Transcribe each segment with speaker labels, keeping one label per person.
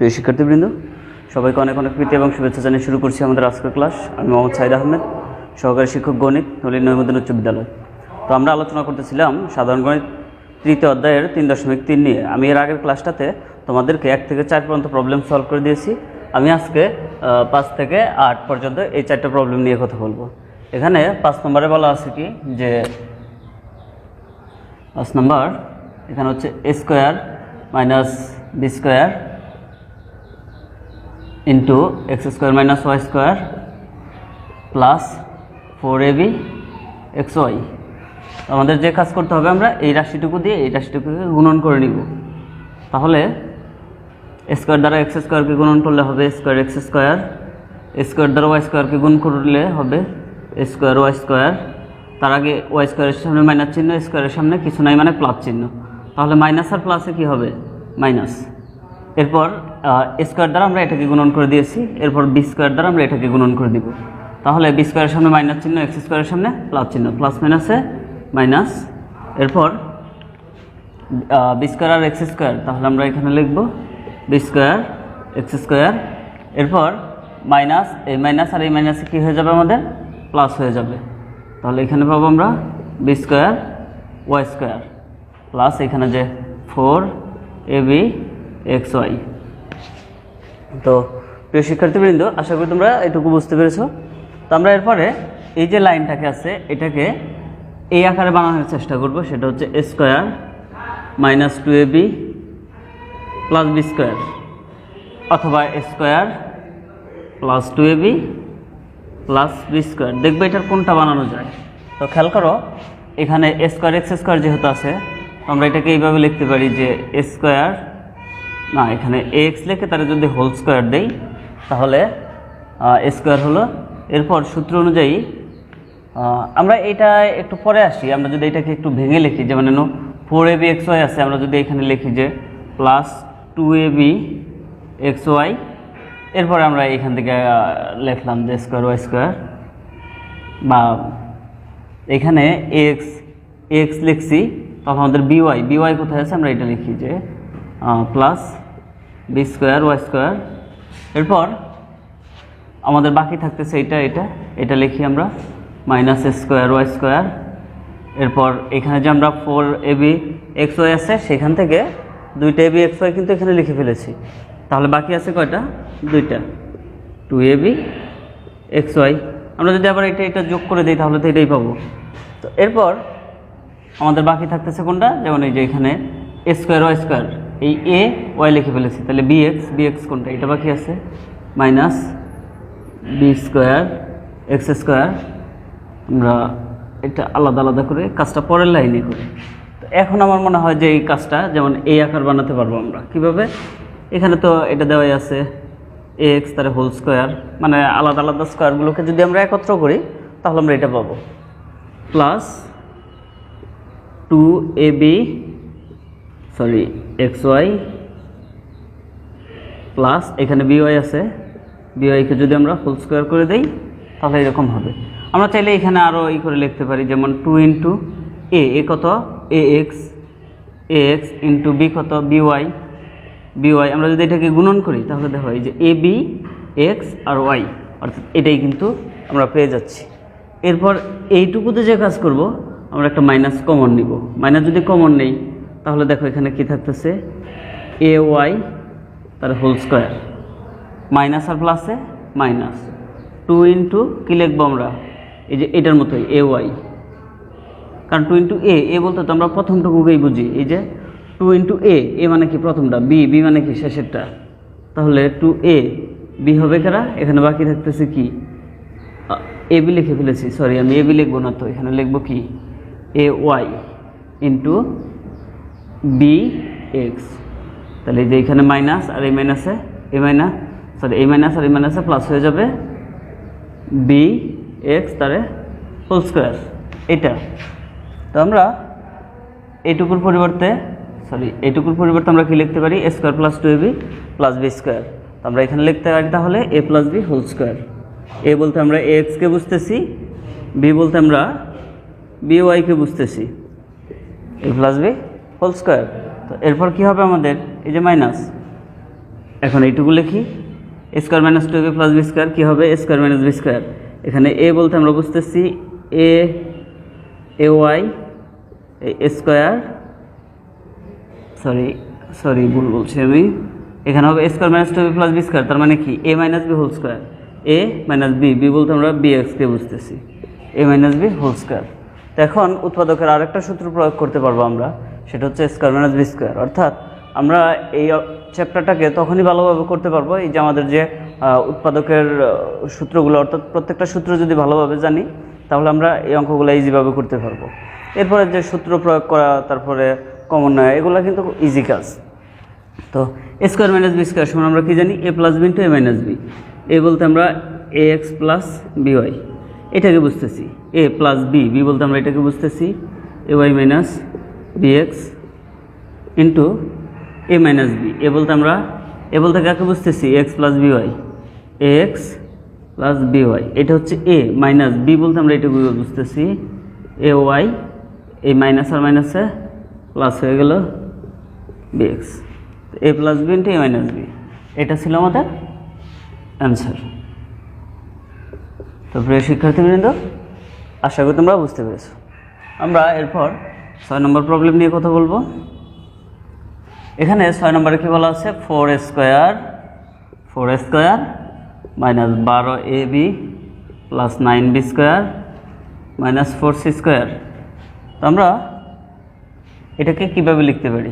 Speaker 1: প্রিয় শিক্ষার্থীবৃন্দ, সবাইকে অনেক অনেক প্রীতি এবং শুভেচ্ছা জানিয়ে শুরু করছি আমাদের আজকের ক্লাস। আমি মোহাম্মদ সাইদ আহমেদ, সহকারী শিক্ষক গণিত, নলিন নঈমুদ্দিন উচ্চ বিদ্যালয়। তো আমরা আলোচনা করতেছিলাম সাধারণ গণিত তৃতীয় অধ্যায়ের 3.3 নিয়ে। আমি এর আগের ক্লাসটাতে তোমাদেরকে 1 থেকে 4 পর্যন্ত প্রবলেম সলভ করে দিয়েছি। আমি আজকে 5 থেকে 8 পর্যন্ত এই 4টা প্রবলেম নিয়ে কথা বলবো। এখানে 5 নম্বরে বলা আছে কি যে 5 নম্বর এখানে হচ্ছে a square minus B square into X square minus Y square plus 4ab xy। আমাদের যে কাজ করতে হবে, আমরা এই রাশিটুকু দিয়ে এই রাশিটুকুকে গুণন করে নিব। তাহলে স্কোয়ার দ্বারা এক্স স্কোয়ারকে গুণন করলে হবে স্কোয়ার এক্স স্কোয়ার, স্কোয়ার দ্বারা ওয়াই স্কোয়ারকে গুণ করলে হবে স্কোয়ার ওয়াই স্কোয়ার। তার আগে ওয়াই স্কোয়ারের সামনে মাইনাস চিহ্ন, স্কোয়ারের সামনে কিছু নাই মানে প্লাস চিহ্ন। তাহলে মাইনাস আর প্লাসে কি হবে? মাইনাস। এরপর স্কোয়ার দ্বারা আমরা এটাকে গুণন করে দিয়েছি, এরপর বি স্কোয়ার দ্বারা আমরা এটাকে গুণন করে দিব। তাহলে বি স্কোয়ারের সামনে মাইনাস চিহ্ন, এক্স স্কোয়ারের সামনে প্লাস চিহ্ন, প্লাস মাইনাসে মাইনাস। এরপর বি স্কোয়ার আর এক্স স্কোয়ার, তাহলে আমরা এখানে লিখব বি স্কোয়ার এক্স স্কোয়ার। এরপর মাইনাস, এই মাইনাস আর এই মাইনাসে কী হয়ে যাবে? আমাদের প্লাস হয়ে যাবে। তাহলে এখানে পাবো আমরা B square Y square plus এখানে যে 4ab xy। তো প্রিয় শিক্ষার্থীবৃন্দ, আশা করি তোমরা এটুকু বুঝতে পেরেছো। তো আমরা এরপরে এই যে লাইনটাকে আছে এটাকে এই আকারে বানানোর চেষ্টা করব। সেটা হচ্ছে a square minus 2ab plus B square, অথবা a square plus 2ab plus B square. দেখবে এটার কোনটা বানানো যায়। তো খেয়াল করো, এখানে a স্কোয়ার এক্স স্কোয়ার যেহেতু আছে, আমরা এটাকে এইভাবে লিখতে পারি যে a স্কোয়ার, না এখানে ax লিখে তারা যদি হোল স্কোয়ার দেই তাহলে a স্কোয়ার হলো। এরপর সূত্র অনুযায়ী আমরা এটা একটু পরে আসি। আমরা যদি এটাকে একটু ভেঙে লিখি, যেমন 4ab xy আছে, আমরা যদি এখানে লিখি যে প্লাস 2ab xy, এরপরে আমরা এখান থেকে লিখলাম যে স্কোয়ার ওয়াই স্কোয়ার, বা এখানে এক্স লিখছি, তখন আমাদের বিওয়াই কোথায় আছে? আমরা এটা লিখি যে plus B square Y square. এরপর আমাদের বাকি থাকতেছে এটা লিখি আমরা মাইনাস স্কোয়ার ওয়াই স্কোয়ার। এরপর এখানে যে আমরা 4ab xy আছে, সেখান থেকে 2ab xy কিন্তু এখানে লিখে ফেলেছি। তাহলে বাকি আছে কয়টা? 2টা, 2ab xy। আমরা যদি আবার এটা যোগ করে দিই তাহলে তো এটাই পাবো। তো এরপর আমাদের বাকি থাকতেছে কোনটা? যেমন এই যে এখানে a স্কোয়ার ওয়াই স্কোয়ার, এই a ওয়াই লিখে ফেলেছি, তাহলে bx কোনটা? এটা বাকি আছে minus B square X square. আমরা এটা আলাদা আলাদা করে কাজটা পরের লাইনে করি। তো এখন আমার মনে হয় যে এই কাজটা যেমন এই আকার বানাতে পারবো আমরা। কিভাবে? এখানে তো এটা দেওয়াই আছে এক্স তার হোল স্কোয়ার, মানে আলাদা আলাদা স্কোয়ারগুলোকে যদি আমরা একত্র করি তাহলে আমরা এটা পাবো প্লাস 2ab xy প্লাস এখানে বিওয়াই আছে, বিওয়াইকে যদি আমরা হোল স্কোয়ার করে দেই তাহলে এরকম হবে। আমরা চাইলে এখানে আরও করে লিখতে পারি, যেমন 2 ইন্টু এ কত? ax ইন্টু বি কত? বিওয়াই। আমরা যদি এটাকে গুণন করি তাহলে দেখো এই যে ab x আর y, অর্থাৎ এটাই কিন্তু আমরা পেয়ে যাচ্ছি। এরপর এইটুকুতে যে কাজ করব, আমরা একটা মাইনাস কমন নিব। মাইনাস যদি কমন নেই তাহলে দেখো এখানে কি থাকতেছে? ay তার হোল স্কোয়ার, মাইনাস আর প্লাসে মাইনাস 2 ইন্টু কী লিখবো আমরা? এই যে এটার মতোই ay, কারণ 2 ইন্টু এ বলতে তো আমরা প্রথমটুকুকেই বুঝি। এই যে 2 ইন্টু এ মানে কি? প্রথমটা। বি মানে কি? শেষেরটা। তাহলে 2ab হবে কারা? এখানে বাকি থাকতেছে কি? ab লিখে ফেলেছি, সরি আমি ab লিখবো না, তো এখানে লিখবো কি? ay into bx। তাহলে এই যে এখানে মাইনাস আর এই মাইনাসে এই মাইনাস আর এই মাইনাসে প্লাস হয়ে যাবে bx তারে হোল স্কোয়ার। এটা তো আমরা এইটুকুর পরিবর্তে আমরা কি লিখতে পারি? a square plus 2ab plus B square. তো আমরা এখানে লিখতে পারি তাহলে a plus B whole square. a বলতে আমরা axকে বুঝতেছি, b বলতে আমরা byকে বুঝতেছি, a plus B whole square. তো এরপর কি হবে আমাদের? এই যে মাইনাস এখন এইটুকু লিখি, A square minus 2ab plus B square কী হবে, A square minus B square. এখানে এ বলতে আমরা বুঝতেছি এ ওয়াই স্কোয়ার, সরি ভুল বলছি আমি, এখানে হবে square minus 2ab plus B square, তার মানে কি A minus B whole square, A minus B বলতে আমরা বি এক্সকে বুঝতেছি, A minus B whole square. তো এখন উৎপাদকের আরেকটা সূত্র প্রয়োগ করতে পারবো আমরা, সেটা হচ্ছে স্কোয়ার মাইনাস বি স্কোয়ার। অর্থাৎ আমরা এই চ্যাপ্টারটাকে তখনই ভালোভাবে করতে পারবো এই যে আমাদের যে উৎপাদকের সূত্রগুলো, অর্থাৎ প্রত্যেকটা সূত্র যদি ভালোভাবে জানি তাহলে আমরা এই অঙ্কগুলো ইজিভাবে করতে পারবো। এরপরে যে সূত্র প্রয়োগ করা, তারপরে কমন নেওয়া, এগুলো কিন্তু ইজি কাজ। তো A square minus B square সমান আমরা কী জানি, A plus B into A minus B. A বলতে আমরা A X plus B Y এটাকে বুঝতেছি, এ প্লাস বি বলতে আমরা এটাকে বুঝতেছি A Y minus B X into A minus B. A বলতে কাকে বুঝতেছি, X plus B Y, A X plus B Y. এটা হচ্ছে এ মাইনাস বি বলতে আমরা এটাকে বুঝতেছি এ ওয়াই, এই মাইনাস আর মাইনাসে প্লাস হয়ে গেল B x, A plus B into A minus B. এটা ছিল আমাদের অ্যান্সার। তো প্রিয় শিক্ষার্থীবৃন্দ, আশা করি তোমরা বুঝতে পেরেছো। আমরা এরপর 6 নম্বর প্রবলেম নিয়ে কথা বলবো। এখানে 6 নম্বরে কী বলা আছে, 4 square minus 12ab plus 9b square minus 4c square. তো আমরা এটাকে কীভাবে লিখতে পারি,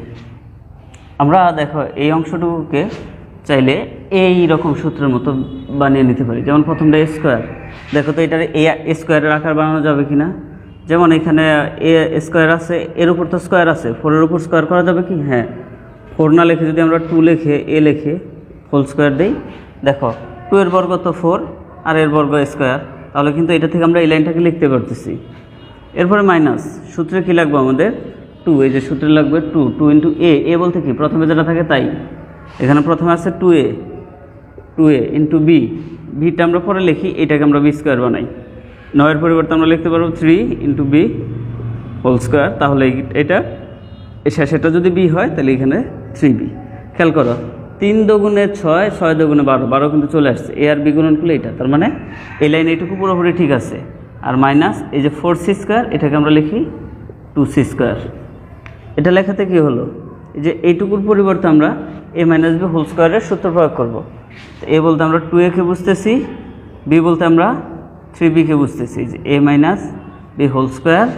Speaker 1: আমরা দেখো এই অংশটুকুকে চাইলে এই রকম সূত্রের মতো বানিয়ে নিতে পারি। যেমন প্রথমটা এ স্কোয়ার, দেখো তো এটার এ স্কোয়ারের আকার বানানো যাবে কি না। যেমন এখানে এ স্কোয়ার আছে, এর উপর তো স্কোয়ার আছে, 4-এর উপর স্কোয়ার করা যাবে কি, হ্যাঁ। 4 না লিখে যদি আমরা 2 লিখে এ লিখে হোল স্কোয়ার দিই, দেখো 2 এর বর্গ তো 4 আর এর বর্গ স্কোয়ার, তাহলে কিন্তু এটা থেকে আমরা এই লাইনটাকে লিখতে পারতেছি। এরপরে মাইনাস, সূত্রে কী লাগবে আমাদের, 2, এই যে সূত্রে লাগবে 2 ইন্টু এ বলতে কি প্রথমে যেটা থাকে তাই, এখানে প্রথমে আছে 2a ইন্টু বিটা আমরা পরে লিখি, এটাকে আমরা বি স্কোয়ার বানাই। 9-এর পরিবর্তে আমরা লিখতে পারবো 3 ইন্টু বি হোল স্কোয়ার, তাহলে এটা সেটা যদি বি হয় তাহলে এখানে 3b। খেয়াল করো, 3 দুগুণে 6, 6 দুগুণে 12, 12 কিন্তু চলে আসছে, এ আর বি গুণন করলে এটা, তার মানে এই লাইন এইটুকু পুরোপুরি ঠিক আছে। আর মাইনাস এই যে 4c স্কোয়ার, এটাকে আমরা লিখি 2c স্কোয়ার। এটা লেখাতে কি হলো, এই যে এইটুকুর পরিবর্তে আমরা এ মাইনাস বি হোল স্কোয়ারের সূত্র প্রয়োগ করবো। তো এ বলতে আমরা 2a-কে বুঝতেছি, বি বলতে আমরা 3b-কে বুঝতেছি, যে A minus B whole square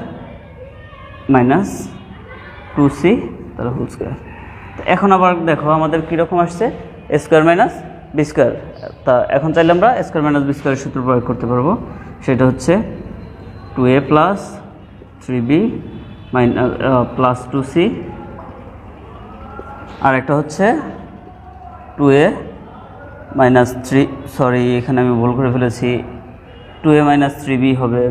Speaker 1: minus 2c তাহলে হোল স্কোয়ার। তো এখন আবার দেখো আমাদের কীরকম আসছে, এ স্কোয়ার মাইনাস বি স্কোয়ার। তা এখন চাইলে আমরা স্কোয়ার মাইনাস বি স্কোয়ারের সূত্র প্রয়োগ করতে পারবো, সেটা হচ্ছে 2a plus 3b plus 2c, আর একটা হচ্ছে 2a মাইনাস 3, সরি এখানে আমি ভুল করে ফেলেছি, 2a মাইনাস 3b হবে,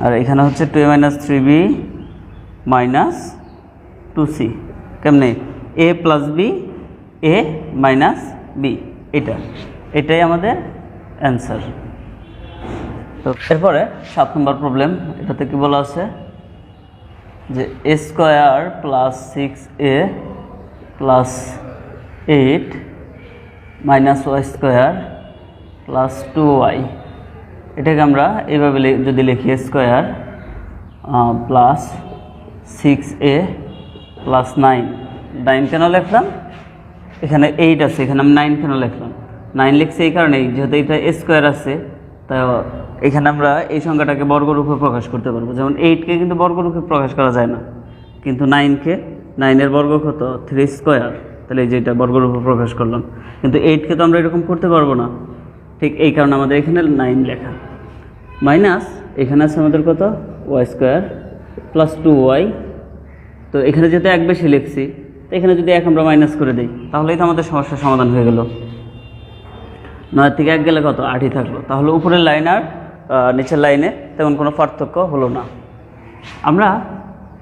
Speaker 1: আর এখানে হচ্ছে 2a minus 3b minus 2c। কেমনে, এ প্লাস বি, এ মাইনাস বি, এটাই আমাদের অ্যান্সার। তো এরপরে 7 নম্বর প্রবলেম, এটাতে কি বলা আছে যে A square plus 6a plus 8 minus Y square plus 2y, এটাকে আমরা এইভাবে যদি লিখি, A square plus 6a plus 9 কেন লিখলাম, এখানে 8 আছে, এখানে আমি 9 কেন লিখলাম, 9 লিখছি এই কারণেই যেহেতু এটা এ স্কোয়ার আছে, তো এখানে আমরা এই সংখ্যাটাকে বর্গরূপে প্রকাশ করতে পারবো। যেমন 8-কে কিন্তু বর্গরূপে প্রকাশ করা যায় না, কিন্তু 9-এর বর্গ কত, 3 স্কোয়ার, তাহলে এই যে এটা বর্গরূপে প্রকাশ করলাম। কিন্তু 8-কে তো আমরা এরকম করতে পারবো না, ঠিক এই কারণে আমাদের এখানে 9 লেখা। মাইনাস এখানে আছে আমাদের কত, ওয়াই স্কোয়ার প্লাস 2y, তো এখানে যেহেতু এক বেশি লিখছি, তো এখানে যদি 1 আমরা মাইনাস করে দিই তাহলেই তো আমাদের সমস্যার সমাধান হয়ে গেল। 9 থেকে 1 গেলে কত, 8ই থাকলো, তাহলে উপরের লাইন আর নিচের লাইনে তেমন কোনো পার্থক্য হলো না।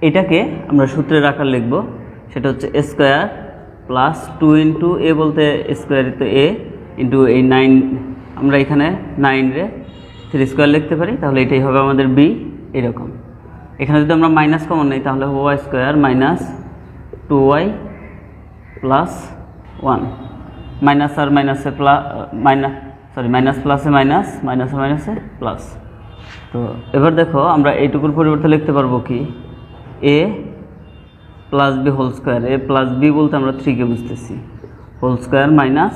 Speaker 1: এটাকে আমরা সূত্রের আকার লিখব, সেটা হচ্ছে এ স্কোয়ার প্লাস 2 ইন্টু এ বলতে স্কোয়ার তো এ ইন্টু এই 9, আমরা এখানে 9-রে 3 স্কোয়ার লিখতে পারি, তাহলে এটাই হবে আমাদের বি। এরকম এখানে যদি আমরা মাইনাস কমন নেই তাহলে হবে Y square minus 2y plus 1, minus আর মাইনাসে মাইনাস প্লাসে মাইনাস, মাইনাসে মাইনাসে প্লাস। তো এবার দেখো আমরা এইটুকুর পরিবর্তে লিখতে পারবো কি এ প্লাস বি হোল স্কোয়ার। এ প্লাস বি বলতে আমরা 3কে বুঝতেছি, হোল স্কোয়ার মাইনাস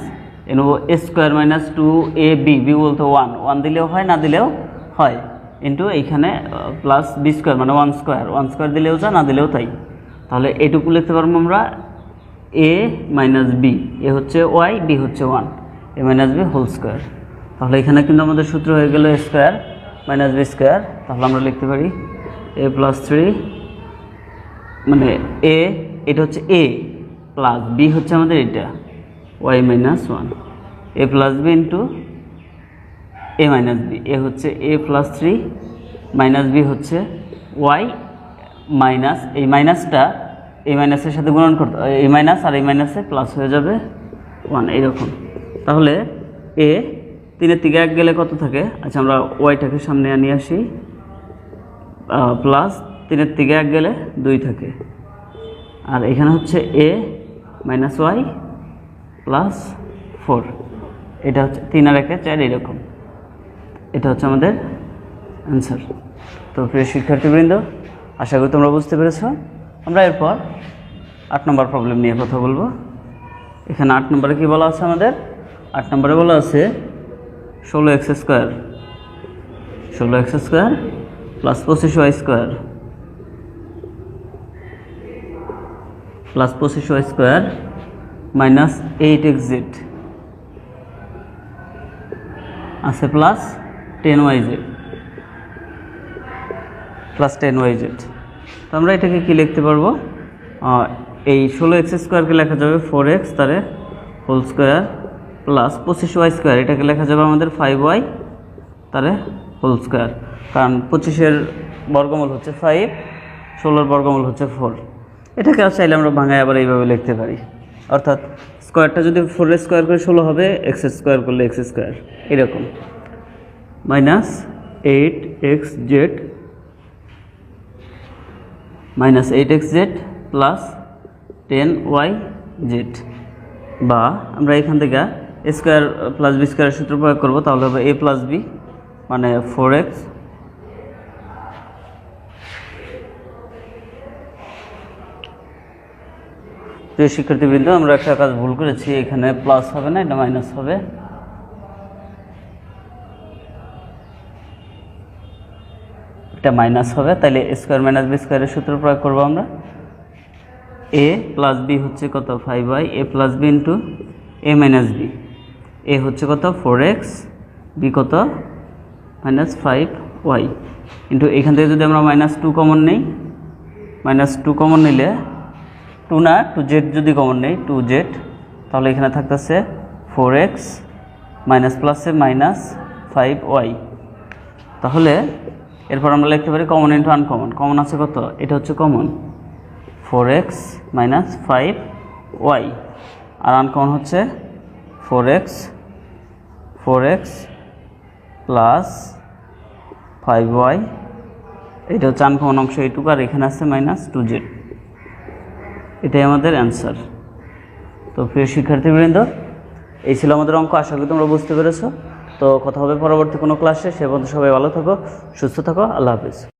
Speaker 1: এ নেবো এ স্কোয়ার মাইনাস 2ab, বি বলতে 1 দিলেও হয় না দিলেও হয়, ইন্টু এইখানে প্লাস বি স্কোয়ার মানে 1 স্কোয়ার দিলেও যা না দিলেও তাই। তাহলে এইটুকু লিখতে পারবো আমরা এ মাইনাস বি, এ হচ্ছে ওয়াই, বি হচ্ছে 1, এ মাইনাস বি হোল স্কোয়ার। তাহলে এখানে কিন্তু আমাদের সূত্র হয়ে গেল এ স্কোয়ার মাইনাস বি স্কোয়ার। তাহলে আমরা লিখতে পারি এ প্লাস 3 মানে এ, এটা হচ্ছে এ প্লাস বি হচ্ছে আমাদের এটা Y minus 1, A plus B into A minus B. এ হচ্ছে এ প্লাস 3 মাইনাস বি হচ্ছে ওয়াই মাইনাস, এই মাইনাসটা এই মাইনাসের সাথে গুণন করতে, এই মাইনাস আর এই মাইনাসে প্লাস হয়ে যাবে 1 এইরকম। তাহলে এ 3 থেকে 1 গেলে কত থাকে? আচ্ছা আমরা ওয়াইটাকে সামনে নিয়ে আসি, প্লাস 3 থেকে 1 গেলে 2 থাকে, আর এখানে হচ্ছে এ মাইনাস ওয়াই প্লাস 4, এটা হচ্ছে 3 আর 1 4 এরকম। এটা হচ্ছে আমাদের অ্যান্সার। তো প্রিয় শিক্ষার্থীবৃন্দ, আশা করি তোমরা বুঝতে পেরেছো। আমরা এরপর 8 নম্বর প্রবলেম নিয়ে কথা বলবো। এখানে 8 নম্বরে কী বলা আছে আমাদের? 8 নম্বরে বলা আছে 16x square plus 25y square minus 8xz আছে প্লাস 10yz তো আমরা এটাকে কি লিখতে পারবো? এই 16x স্কোয়ারকে লেখা যাবে 4x তারে whole square plus 25y square, এটাকে লেখা যাবে আমাদের 5y তারে হোল স্কোয়ার, কারণ 25-এর বর্গমূল হচ্ছে 5, 16-এর বর্গমূল হচ্ছে 4। এটাকে চাইলে আমরা ভাঙায় আবার এইভাবে লিখতে পারি, অর্থাৎ স্কোয়ারটা যদি 4 স্কোয়ার করে 16 হবে, x স্কোয়ার করলে x স্কোয়ার এরকম, মাইনাস 8xz প্লাস 10yz, বা আমরা এখান থেকে a স্কোয়ার প্লাস বি স্কোয়ারের সূত্র প্রয়োগ করবো, তাহলে হবে a প্লাস বি মানে 4x প্রিয় শিক্ষার্থীবৃন্দ, আমরা একটা কাজ ভুল করেছি, এখানে প্লাস হবে না, এটা মাইনাস হবে। এটা মাইনাস হবে, তাইলে এ স্কোয়ার মাইনাস বি স্কোয়ারের সূত্র প্রয়োগ করবো আমরা। এ প্লাস বি হচ্ছে কত? 5y, A plus B into A minus B. এ হচ্ছে কত? 4x, বি কত? মাইনাস 5y ইন্টু এখান থেকে যদি আমরা -2 কমন নেই, -2 কমন নিলে 2 না 2z যদি কমন নেই 2z, তাহলে এখানে থাকতেছে 4x মাইনাস প্লাসে মাইনাস 5y। তাহলে এরপর আমরা লিখতে পারি কমন ইন্টু আনকমন। কমন আছে কত? এটা হচ্ছে কমন 4x মাইনাস 5y, আর আনকমন হচ্ছে 4x প্লাস 5y, এটা হচ্ছে আনকমন অংশ এইটুকু, আর এখানে আছে -2z। এটাই আমাদের অ্যান্সার। তো প্রিয় শিক্ষার্থীবৃন্দ, এই ছিল আমাদের অঙ্ক। আশা করি তোমরা বুঝতে পেরেছো। তো কথা হবে পরবর্তী কোনো ক্লাসে। সে পর্যন্ত সবাই ভালো থাকো, সুস্থ থাকো। আল্লাহ হাফিজ।